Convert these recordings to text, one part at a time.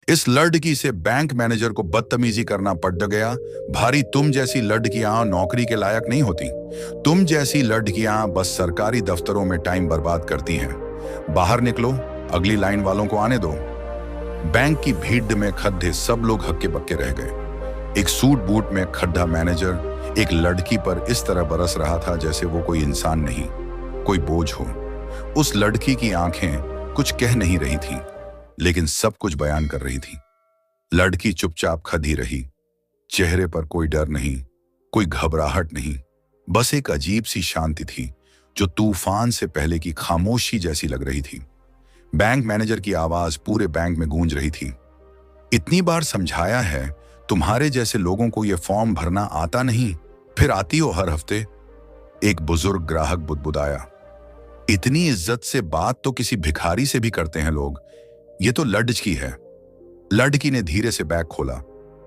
इस लड़की से बैंक मैनेजर को बदतमीजी करना पड़ गया। भारी तुम जैसी लड़कियां नौकरी के लायक नहीं होती। तुम जैसी लड़कियां बस सरकारी दफ्तरों में टाइम बर्बाद करती हैं। बाहर निकलो, अगली लाइन वालों को आने दो। बैंक की भीड़ में खड्डे सब लोग हक्के बक्के रह गए। एक सूट बूट में खड्डा मैनेजर एक लड़की पर इस तरह बरस रहा था जैसे वो कोई इंसान नहीं, कोई बोझ हो। उस लड़की की आंखें कुछ कह नहीं रही थीं, लेकिन सब कुछ बयान कर रही थी। लड़की चुपचाप खड़ी रही। चेहरे पर कोई डर नहीं, कोई घबराहट नहीं, बस एक अजीब सी शांति थी जो तूफान से पहले की खामोशी जैसी लग रही थी। बैंक मैनेजर की आवाज पूरे बैंक में गूंज रही थी। इतनी बार समझाया है, तुम्हारे जैसे लोगों को यह फॉर्म भरना आता नहीं, फिर आती हो हर हफ्ते। एक बुजुर्ग ग्राहक बुदबुदाया। इतनी इज्जत से बात तो किसी भिखारी से भी करते हैं लोग, ये तो लड़की है। लड़की ने धीरे से बैग खोला,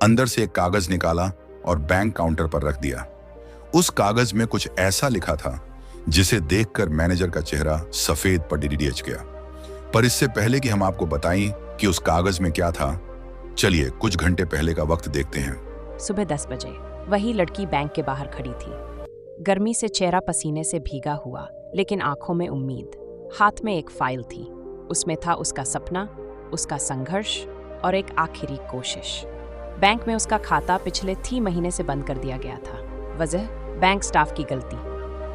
अंदर से एक कागज निकाला और बैंक काउंटर पर रख दिया। उस कागज में कुछ ऐसा लिखा था जिसे देखकर मैनेजर का चेहरा सफेद पटीडीएच गया। पर इससे पहले कि हम आपको बताएं कि उस कागज में क्या था, चलिए कुछ घंटे पहले का वक्त देखते हैं। सुबह 10 बजे वही लड़की बैंक के बाहर खड़ी थी। गर्मी से चेहरा पसीने से भीगा हुआ, लेकिन आंखों में उम्मीद। हाथ में एक फाइल थी, उसमें था उसका सपना, उसका संघर्ष और एक आखिरी कोशिश। बैंक में उसका खाता पिछले 3 महीने से बंद कर दिया गया था। वजह बैंक स्टाफ की गलती,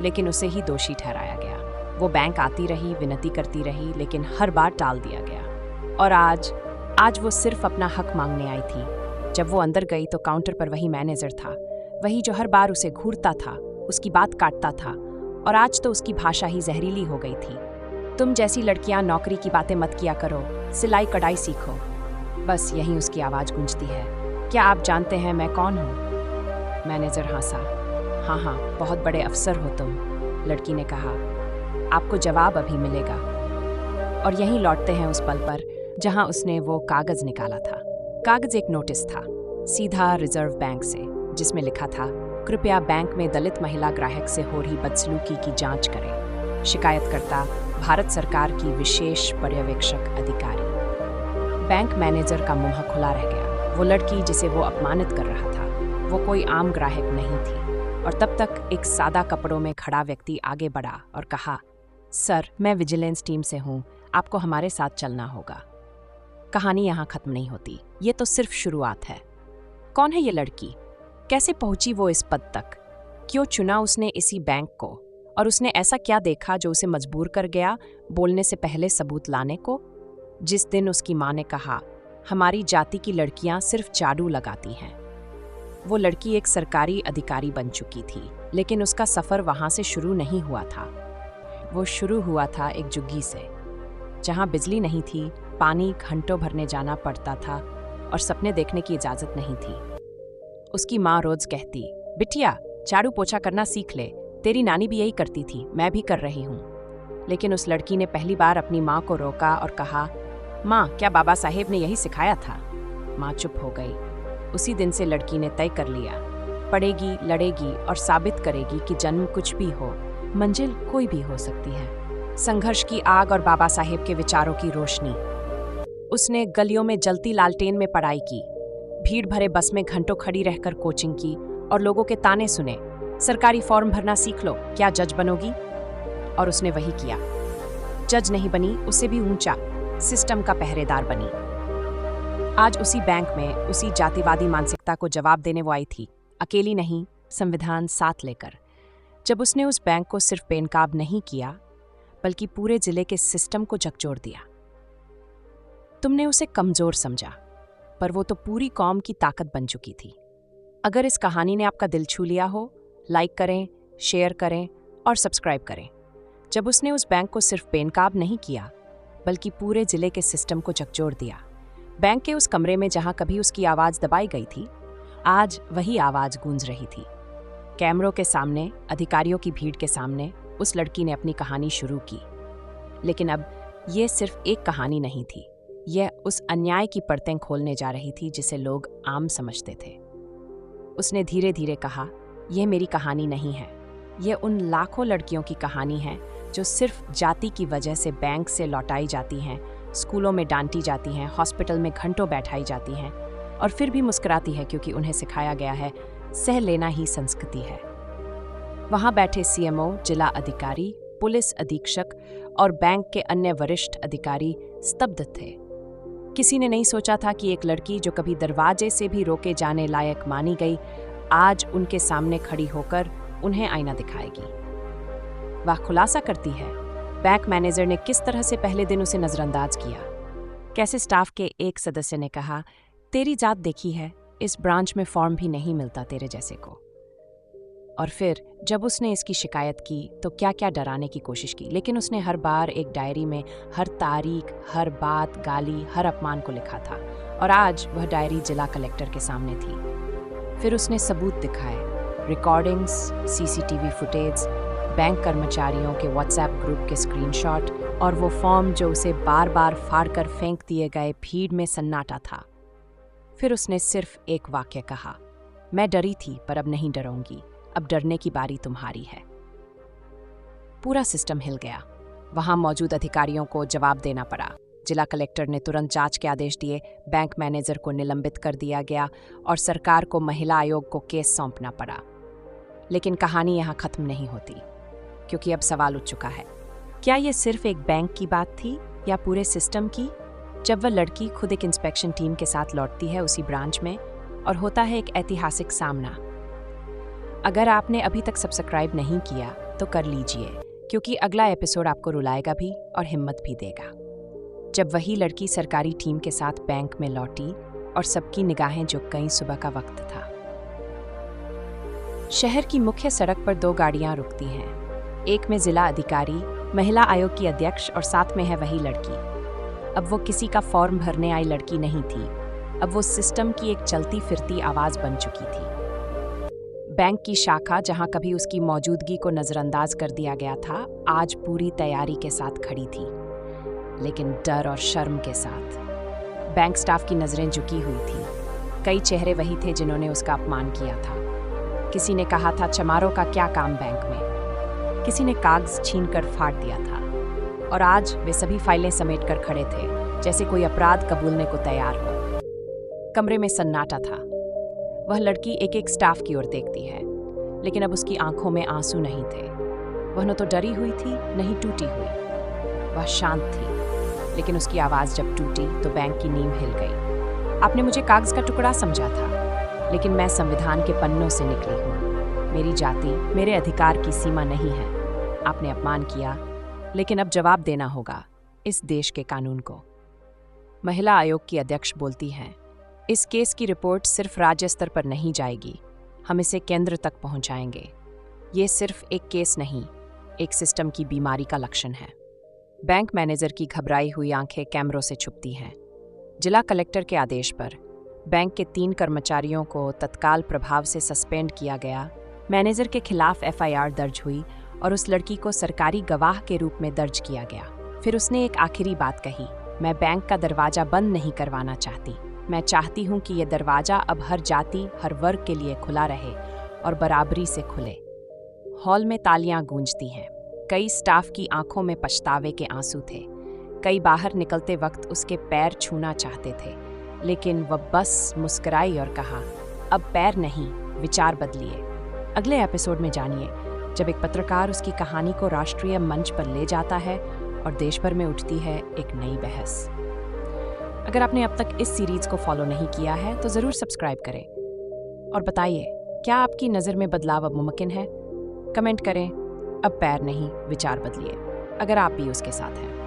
लेकिन उसे ही दोषी ठहराया गया। वो बैंक आती रही, विनती करती रही, लेकिन हर बार टाल दिया गया। और आज वो सिर्फ अपना हक मांगने आई थी। जब वो अंदर गई तो काउंटर पर वही मैनेजर था, वही जो हर बार उसे घूरता था, उसकी बात काटता था, और आज तो उसकी भाषा ही जहरीली हो गई थी। तुम जैसी लड़कियां नौकरी की बातें मत किया करो, सिलाई कढ़ाई सीखो। बस यही उसकी आवाज़ गूंजती है। क्या आप जानते हैं मैं कौन हूँ? मैनेजर हंसा। हाँ, बहुत बड़े अफसर हो तुम, लड़की ने कहा। आपको जवाब अभी मिलेगा। और यहीं लौटते हैं उस पल पर जहां उसने वो कागज निकाला था। कागज एक नोटिस था, सीधा रिजर्व बैंक से, जिसमें लिखा था, कृपया बैंक में दलित महिला ग्राहक से हो रही बदसलूकी की जांच करें। शिकायतकर्ता भारत सरकार की विशेष पर्यवेक्षक अधिकारी। बैंक मैनेजर का मुंह खुला रह गया। वो लड़की जिसे वो अपमानित कर रहा था, वो कोई आम ग्राहक नहीं थी। और तब तक एक सादा कपड़ों में खड़ा व्यक्ति आगे बढ़ा और कहा, सर, मैं विजिलेंस टीम से हूँ, आपको हमारे साथ चलना होगा। कहानी यहाँ खत्म नहीं होती, ये तो सिर्फ शुरुआत है। कौन है ये लड़की? कैसे पहुंची वो इस पद तक? क्यों चुना उसने इसी बैंक को? और उसने ऐसा क्या देखा जो उसे मजबूर कर गया बोलने से पहले सबूत लाने को? जिस दिन उसकी माँ ने कहा, हमारी जाति की लड़कियां सिर्फ झाड़ू लगाती हैं, वो लड़की एक सरकारी अधिकारी बन चुकी थी। लेकिन उसका सफर वहां से शुरू नहीं हुआ था। वो शुरू हुआ था एक झुग्गी से, जहां बिजली नहीं थी, पानी घंटों भरने जाना पड़ता था और सपने देखने की इजाजत नहीं थी। उसकी माँ रोज कहती, बिटिया झाड़ू पोछा करना सीख ले, तेरी नानी भी यही करती थी, मैं भी कर रही हूँ। लेकिन उस लड़की ने पहली बार अपनी माँ को रोका और कहा, माँ, क्या बाबा साहेब ने यही सिखाया था? माँ चुप हो गई। उसी दिन से लड़की ने तय कर लिया, पढ़ेगी, लड़ेगी और साबित करेगी कि जन्म कुछ भी हो, मंजिल कोई भी हो सकती है। संघर्ष की आग और बाबा साहेब के विचारों की रोशनी। उसने गलियों में जलती लालटेन में पढ़ाई की, भीड़ भरे बस में घंटों खड़ी रहकर कोचिंग की और लोगों के ताने सुने, सरकारी फॉर्म भरना सीख लो, क्या जज बनोगी? और उसने वही किया। जज नहीं बनी, उससे भी ऊंचा, सिस्टम का पहरेदार बनी। आज उसी बैंक में उसी जातिवादी मानसिकता को जवाब देने वो आई थी, अकेली नहीं, संविधान साथ लेकर। जब उसने उस बैंक को सिर्फ बेनकाब नहीं किया, बल्कि पूरे जिले के सिस्टम को झकझोर दिया। तुमने उसे कमजोर समझा, पर वो तो पूरी कौम की ताकत बन चुकी थी। अगर इस कहानी ने आपका दिल छू लिया हो, लाइक करें, शेयर करें और सब्सक्राइब करें। जब उसने उस बैंक को सिर्फ बेनकाब नहीं किया, बल्कि पूरे जिले के सिस्टम को झकझोर दिया। बैंक के उस कमरे में जहां कभी उसकी आवाज दबाई गई थी, आज वही आवाज गूंज रही थी। कैमरों के सामने, अधिकारियों की भीड़ के सामने उस लड़की ने अपनी कहानी शुरू की। लेकिन अब ये सिर्फ एक कहानी नहीं थी, यह उस अन्याय की परतें खोलने जा रही थी जिसे लोग आम समझते थे। उसने धीरे धीरे कहा, यह मेरी कहानी नहीं है, यह उन लाखों लड़कियों की कहानी है जो सिर्फ जाति की वजह से बैंक से लौटाई जाती हैं स्कूलों में डांटी जाती हैं, हॉस्पिटल में घंटों बैठाई जाती हैं और फिर भी मुस्कुराती है क्योंकि उन्हें सिखाया गया है सह लेना ही संस्कृति है। वहां बैठे सीएमओ, जिला अधिकारी, पुलिस अधीक्षक और बैंक के अन्य वरिष्ठ अधिकारी स्तब्ध थे। किसी ने नहीं सोचा था कि एक लड़की जो कभी दरवाजे से भी रोके जाने लायक मानी गई, आज उनके सामने खड़ी होकर उन्हें आईना दिखाएगी। वह खुलासा करती है बैंक मैनेजर ने किस तरह से पहले दिन उसे नजरअंदाज किया, कैसे स्टाफ के एक सदस्य ने कहा, तेरी जात देखी है, इस ब्रांच में फॉर्म भी नहीं मिलता तेरे जैसे को। और फिर जब उसने इसकी शिकायत की तो क्या क्या डराने की कोशिश की, लेकिन उसने हर बार एक डायरी में हर तारीख, हर बात, गाली, हर अपमान को लिखा था। और आज वह डायरी जिला कलेक्टर के सामने थी। फिर उसने सबूत दिखाए, रिकॉर्डिंग्स, सीसीटीवी फुटेज, बैंक कर्मचारियों के व्हाट्सएप ग्रुप के स्क्रीनशॉट और वो फॉर्म जो उसे बार बार फाड़कर फेंक दिए गए। भीड़ में सन्नाटा था। फिर उसने सिर्फ एक वाक्य कहा, मैं डरी थी पर अब नहीं डरूंगी, अब डरने की बारी तुम्हारी है। पूरा सिस्टम हिल गया। वहां मौजूद अधिकारियों को जवाब देना पड़ा। जिला कलेक्टर ने तुरंत जांच के आदेश दिए, बैंक मैनेजर को निलंबित कर दिया गया और सरकार को महिला आयोग को केस सौंपना पड़ा। लेकिन कहानी यहां खत्म नहीं होती, क्योंकि अब सवाल उठ चुका है, क्या ये सिर्फ एक बैंक की बात थी या पूरे सिस्टम की? जब वह लड़की खुद एक इंस्पेक्शन टीम के साथ लौटती है उसी ब्रांच में और होता है एक ऐतिहासिक सामना। अगर आपने अभी तक सब्सक्राइब नहीं किया तो कर लीजिए, क्योंकि अगला एपिसोड आपको रुलाएगा भी और हिम्मत भी देगा। जब वही लड़की सरकारी टीम के साथ बैंक में लौटी और सबकी निगाहें झुक गईं, सुबह का वक्त था। शहर की मुख्य सड़क पर 2 गाड़ियां रुकती हैं। एक में जिला अधिकारी, महिला आयोग की अध्यक्ष और साथ में है वही लड़की। अब वो किसी का फॉर्म भरने आई लड़की नहीं थी, अब वो सिस्टम की एक चलती फिरती आवाज बन चुकी थी। बैंक की शाखा जहां कभी उसकी मौजूदगी को नजरअंदाज कर दिया गया था, आज पूरी तैयारी के साथ खड़ी थी, लेकिन डर और शर्म के साथ। बैंक स्टाफ की नजरें झुकी हुई थी। कई चेहरे वही थे जिन्होंने उसका अपमान किया था। किसी ने कहा था, चमारों का क्या काम बैंक में। किसी ने कागज छीनकर फाड़ दिया था। और आज वे सभी फाइलें समेट कर खड़े थे, जैसे कोई अपराध कबूलने को तैयार हो। कमरे में सन्नाटा था। वह लड़की एक एक स्टाफ की ओर देखती है, लेकिन अब उसकी आंखों में आंसू नहीं थे। वह न तो डरी हुई थी, न ही टूटी हुई। वह शांत थी, लेकिन उसकी आवाज जब टूटी तो बैंक की नींव हिल गई। आपने मुझे कागज का टुकड़ा समझा था, लेकिन मैं संविधान के पन्नों से निकली हूँ। मेरी जाति, मेरे अधिकार की सीमा नहीं है। आपने अपमान किया, लेकिन अब जवाब देना होगा इस देश के कानून को। महिला आयोग की अध्यक्ष बोलती हैं, इस केस की रिपोर्ट सिर्फ राज्य स्तर पर नहीं जाएगी, हम इसे केंद्र तक पहुंचाएंगे। ये सिर्फ एक केस नहीं, एक सिस्टम की बीमारी का लक्षण है। बैंक मैनेजर की घबराई हुई आंखें कैमरों से छुपती हैं। जिला कलेक्टर के आदेश पर बैंक के 3 कर्मचारियों को तत्काल प्रभाव से सस्पेंड किया गया। मैनेजर के खिलाफ एफआईआर दर्ज हुई और उस लड़की को सरकारी गवाह के रूप में दर्ज किया गया। फिर उसने एक आखिरी बात कही, मैं बैंक का दरवाजा बंद नहीं करवाना चाहती। मैं चाहती हूँ कि यह दरवाजा अब हर जाति, हर वर्ग के लिए खुला रहे और बराबरी से खुले। हॉल में तालियां गूंजती हैं। कई स्टाफ की आंखों में पछतावे के आंसू थे। कई बाहर निकलते वक्त उसके पैर छूना चाहते थे, लेकिन वह बस मुस्कुराई और कहा, अब पैर नहीं, विचार बदलिए। अगले एपिसोड में जानिए जब एक पत्रकार उसकी कहानी को राष्ट्रीय मंच पर ले जाता है और देश भर में उठती है एक नई बहस। अगर आपने अब तक इस सीरीज को फॉलो नहीं किया है तो ज़रूर सब्सक्राइब करें और बताइए, क्या आपकी नज़र में बदलाव अब मुमकिन है? कमेंट करें, अब पैर नहीं, विचार बदलिए, अगर आप भी उसके साथ हैं।